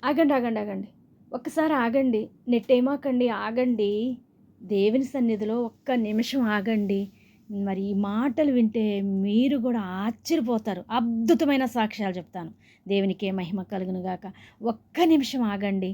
ఆగండి, ఆగండి, ఆగండి. ఒక్కసారి ఆగండి. నెట్టేయమాకండి. ఆగండి. దేవుని సన్నిధిలో ఒక్క నిమిషం ఆగండి. మరి ఈ మాటలు వింటే మీరు గూడా ఆశ్చర్యపోతారు. అద్భుతమైన సాక్ష్యాలు చెప్తాను. దేవునికే మహిమ కలుగును గాక. ఒక్క నిమిషం ఆగండి.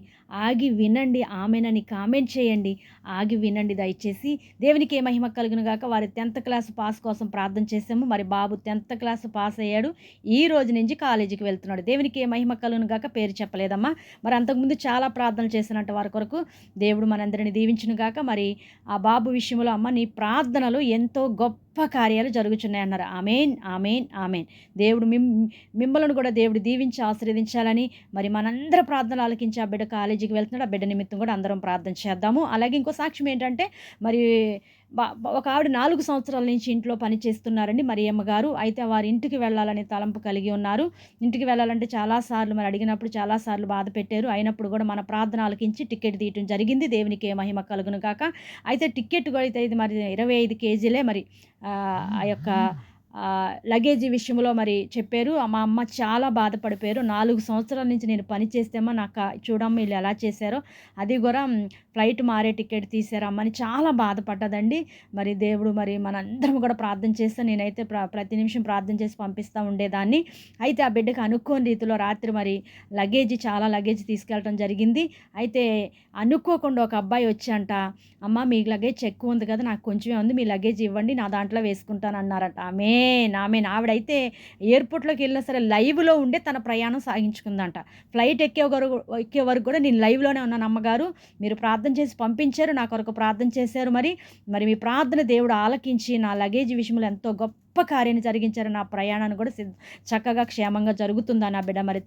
ఆగి వినండి. ఆమేనని కామెంట్ చేయండి. ఆగి వినండి దయచేసి. దేవునికే మహిమ కలుగును గాక. వారి 10థ్ క్లాస్ పాస్ కోసం ప్రార్థన చేసాము. మరి బాబు 10థ్ క్లాస్ పాస్ అయ్యాడు. ఈ రోజు నుంచి కాలేజీకి వెళ్తున్నాడు. దేవునికే మహిమ కలుగును గాక. పేరు చెప్పలేదమ్మా. మరి అంతకుముందు చాలా ప్రార్థనలు చేసినట్టు వారి కొరకు దేవుడు మనందరిని దీవించును గాక. మరి ఆ బాబు విషయంలో అమ్మ నీ ప్రార్థనలు ఎంతో గొప్ప కార్యాలు జరుగుచున్నాయన్నారు. ఆమేన్, ఆమేన్, ఆమేన్. దేవుడు మిమ్మల్ని కూడా దేవుడు దీవించి ఆశీర్వదించాలని మరి మనందరి ప్రార్థనలు ఆలకించి ఆ బిడ్డ కాలేజీకి వెళ్తున్నాడు. ఆ బిడ్డ నిమిత్తం కూడా అందరం ప్రార్థన చేద్దాము. అలాగే ఇంకో సాక్ష్యం ఏంటంటే మరి ఒక ఆవిడ 4 సంవత్సరాల నుంచి ఇంట్లో పని చేస్తున్నారండి మరియమ్మ గారు. అయితే వారి ఇంటికి వెళ్ళాలనే తలంపు కలిగి ఉన్నారు. ఇంటికి వెళ్ళాలంటే చాలాసార్లు మరి అడిగినప్పుడు చాలాసార్లు బాధ పెట్టారు. అయినప్పుడు కూడా మన ప్రార్థన ఆలకించి టికెట్ తీయటం జరిగింది. దేవునికే మహిమ కలుగును గాక. అయితే టికెట్ కూడా అయితే ఇది మరి 25 కేజీలే మరి ఆ యొక్క లగేజీ విషయంలో మరి చెప్పారు. మా అమ్మ చాలా బాధపడిపోయారు. 4 సంవత్సరాల నుంచి నేను పని చేస్తేమ్మా నాకు చూడమ్మ వీళ్ళు ఎలా చేశారో అది కూడా ఫ్లైట్ మారే టికెట్ తీసారమ్మ అని చాలా బాధపడ్డదండి. మరి దేవుడు మరి మనందరం కూడా ప్రార్థన చేస్తే నేనైతే ప్రతి నిమిషం ప్రార్థన చేసి పంపిస్తూ ఉండేదాన్ని. అయితే ఆ బిడ్డకు అనుకోని రీతిలో రాత్రి మరి చాలా లగేజ్ తీసుకెళ్ళటం జరిగింది. అయితే అనుకోకుండా ఒక అబ్బాయి వచ్చి అమ్మ మీ లగేజ్ ఎక్కువ ఉంది కదా, నాకు కొంచెమే ఉంది, మీ లగేజ్ ఇవ్వండి నా దాంట్లో వేసుకుంటాను అన్నారట. ఆమెన్ ఆవిడైతే ఎయిర్పోర్ట్లోకి వెళ్ళినా సరే లైవ్లో ఉండే తన ప్రయాణం సాగించుకుందంట. ఫ్లైట్ ఎక్కే వరకు కూడా నేను లైవ్లోనే ఉన్నాను అమ్మగారు, మీరు ప్రార్థన చేసి పంపించారు, నా కొరకు ప్రార్థన చేశారు, మరి మీ ప్రార్థన దేవుడు ఆలకించి నా లగేజ్ విషయంలో ఎంతో గొప్ప కార్యాన్ని జరిగించారు. నా ప్రయాణాన్ని కూడా చక్కగా క్షేమంగా జరుగుతుందా నా బిడ్డ మరి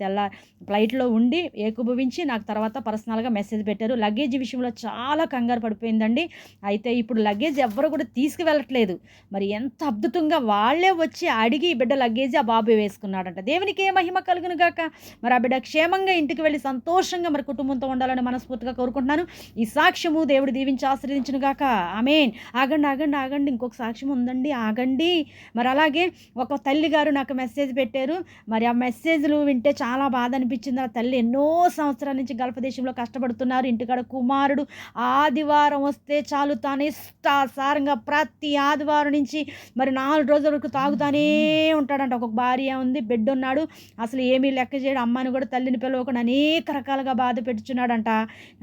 ఫ్లైట్లో ఉండి ఏకీభవించి నాకు తర్వాత పర్సనల్గా మెసేజ్ పెట్టారు. లగేజ్ విషయంలో చాలా కంగారు పడిపోయిందండి. అయితే ఇప్పుడు లగేజ్ ఎవ్వరు కూడా తీసుకువెళ్ళట్లేదు. మరి ఎంత అద్భుతంగా వాళ్ళే వచ్చి అడిగి ఈ బిడ్డ లగేజ్ ఆ బాబు వేసుకున్నాడంట. దేవునికి ఏ మహిమ కలుగును గాక. మరి ఆ బిడ్డ క్షేమంగా ఇంటికి వెళ్ళి సంతోషంగా మరి కుటుంబంతో ఉండాలని మనస్ఫూర్తిగా కోరుకుంటున్నాను. ఈ సాక్ష్యము దేవుడు దీవించి ఆశీర్వదించును గాక. ఆమేన్. ఆగండి, ఇంకొక సాక్ష్యం ఉందండి, ఆగండి. మరి అలాగే ఒక తల్లి గారు నాకు మెసేజ్ పెట్టారు. మరి ఆ మెసేజ్లు వింటే చాలా బాధ అనిపించింది. ఆ తల్లి ఎన్నో సంవత్సరాల నుంచి గల్ఫ్ దేశంలో కష్టపడుతున్నారు. ఇంటికాడ కుమారుడు ఆదివారం వస్తే చాలు తాను ఇష్టాసారంగా ప్రతి ఆదివారం నుంచి మరి 4 రోజుల వరకు తాగుతానే ఉంటాడంట. ఒక భార్య ఉంది, బిడ్డ ఉన్నాడు, అసలు ఏమీ లెక్క చేయడు. అమ్మని కూడా తల్లిని పిలవకుండా అనేక రకాలుగా బాధ పెట్టుచున్నాడంట.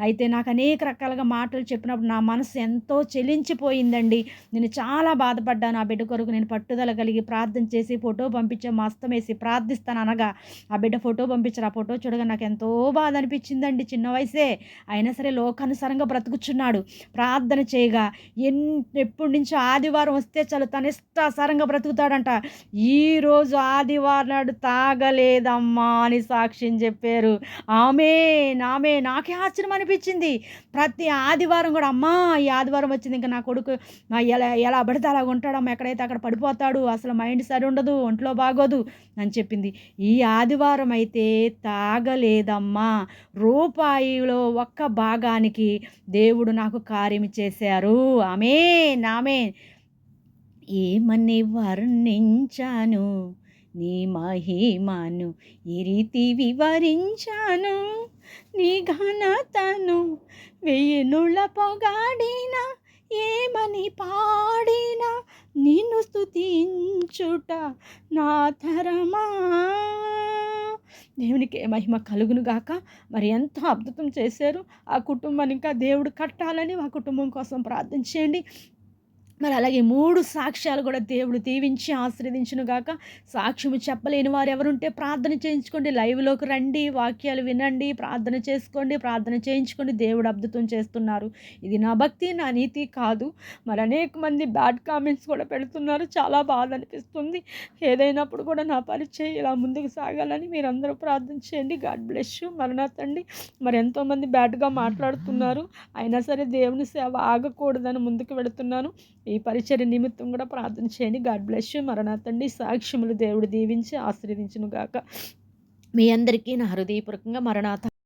అయితే నాకు అనేక రకాలుగా మాటలు చెప్పినప్పుడు నా మనసు ఎంతో చెలించిపోయిందండి. నేను చాలా బాధపడ్డాను. ఆ బిడ్డ కొరకు నేను పట్టుదల కలిగి ప్రార్థన చేసి ఫోటో పంపించే మస్తం వేసి ప్రార్థిస్తాను అనగా ఆ బిడ్డ ఫోటో పంపించారు. ఆ ఫోటో చూడగా నాకు ఎంతో బాధ అనిపించిందండి. చిన్న వయసే అయినా సరే లోకానుసారంగా బ్రతుకుచున్నాడు. ప్రార్థన చేయగా ఎప్పటి నుంచో ఆదివారం వస్తే చాలు తను ఇష్టాసారంగా బ్రతుకుతాడంట. ఈరోజు ఆదివారం నాడు తాగలేదమ్మా అని సాక్ష్యం చెప్పారు. ఆమె నాకే ఆశ్చర్యం అనిపించింది. ప్రతి ఆదివారం కూడా అమ్మా ఈ ఆదివారం వచ్చింది, ఇంకా నా కొడుకు ఎలా పడితే అలా ఉంటాడమ్మా, ఎక్కడైతే అక్కడ పడిపోతాడు, అసలు మైండ్ సరి ఉండదు, ఒంట్లో బాగోదు అని చెప్పింది. ఈ ఆదివారం అయితే తాగలేదమ్మా. రూపాయిలో ఒక్క భాగానికి దేవుడు నాకు కార్యం చేశారు. ఆమేన్. ఏమని వర్ణించాను నీ మహిమను, ఈ రీతి వివరించాను నీ ఘనతను, 1000 నుళ్ళ పొగాడినా ఏమని పాడినా నిన్ను స్తుతించుట నా తరమా. దేవునికి మహిమ కలుగును గాక. మరి ఎంతో అద్భుతం చేశారు. ఆ కుటుంబాన్ని ఇంకా దేవుడు కట్టాలని ఆ కుటుంబం కోసం ప్రార్థన చేయండి. మరి అలాగే 3 సాక్ష్యాలు కూడా దేవుడు దీవించి ఆశీర్వదించును గాక. సాక్ష్యము చెప్పలేని వారు ఎవరుంటే ప్రార్థన చేయించుకోండి, లైవ్లోకి రండి, వాక్యాలు వినండి, ప్రార్థన చేసుకోండి, ప్రార్థన చేయించుకోండి. దేవుడు అద్భుతం చేస్తున్నారు. ఇది నా భక్తి నా నీతి కాదు. మరి అనేక మంది బ్యాడ్ కామెంట్స్ కూడా పెడుతున్నారు. చాలా బాధ అనిపిస్తుంది. ఏదైనప్పుడు కూడా నా పరిచయం ఇలా ముందుకు సాగాలని మీరందరూ ప్రార్థన చేయండి. God bless you. మరణాతండి. మరి ఎంతోమంది బ్యాడ్గా మాట్లాడుతున్నారు, అయినా సరే దేవుని సేవ ఆగకూడదని ముందుకు వెళుతున్నాను. ఈ పరిచర్య నిమిత్తం కూడా ప్రార్థన చేయండి. God bless you. మరణాతండి. సాక్ష్యములు దేవుడు దీవించి ఆశీర్వదించును గాక. మీ అందరికీ నా హృదయపూర్వకంగా మరణాత